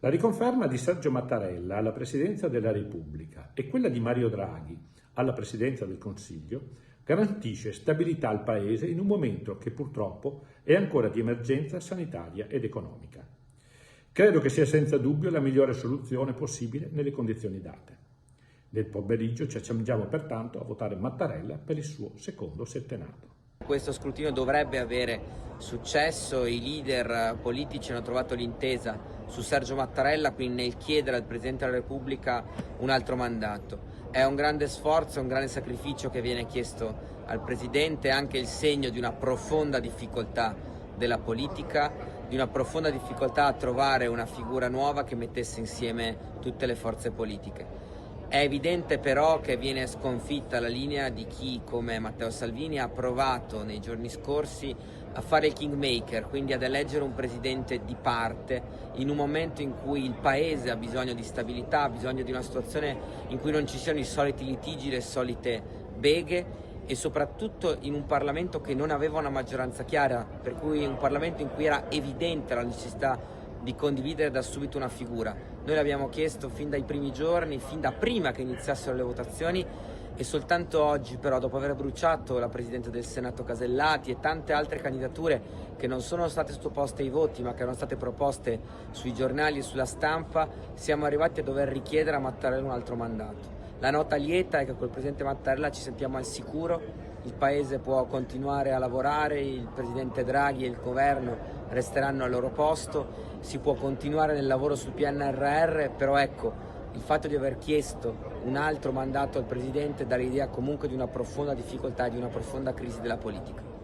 La riconferma di Sergio Mattarella alla Presidenza della Repubblica e quella di Mario Draghi alla Presidenza del Consiglio garantisce stabilità al Paese in un momento che purtroppo è ancora di emergenza sanitaria ed economica. Credo che sia senza dubbio la migliore soluzione possibile nelle condizioni date. Nel pomeriggio ci accingiamo pertanto a votare Mattarella per il suo secondo settenato. Questo scrutinio dovrebbe avere successo, i leader politici hanno trovato l'intesa su Sergio Mattarella, quindi nel chiedere al Presidente della Repubblica un altro mandato. È un grande sforzo, un grande sacrificio che viene chiesto al Presidente, anche il segno di una profonda difficoltà della politica, di una profonda difficoltà a trovare una figura nuova che mettesse insieme tutte le forze politiche. È evidente però che viene sconfitta la linea di chi, come Matteo Salvini, ha provato nei giorni scorsi a fare il kingmaker, quindi ad eleggere un presidente di parte in un momento in cui il Paese ha bisogno di stabilità, ha bisogno di una situazione in cui non ci siano i soliti litigi, le solite beghe, e soprattutto in un Parlamento che non aveva una maggioranza chiara, per cui un Parlamento in cui era evidente la necessità di condividere da subito una figura. Noi l'abbiamo chiesto fin dai primi giorni, fin da prima che iniziassero le votazioni, e soltanto oggi però, dopo aver bruciato la Presidente del Senato Casellati e tante altre candidature che non sono state sottoposte ai voti ma che erano state proposte sui giornali e sulla stampa, siamo arrivati a dover richiedere a Mattarella un altro mandato. La nota lieta è che col Presidente Mattarella ci sentiamo al sicuro, il Paese può continuare a lavorare, il Presidente Draghi e il Governo resteranno al loro posto, si può continuare nel lavoro sul PNRR, però ecco, il fatto di aver chiesto un altro mandato al Presidente dà l'idea comunque di una profonda difficoltà e di una profonda crisi della politica.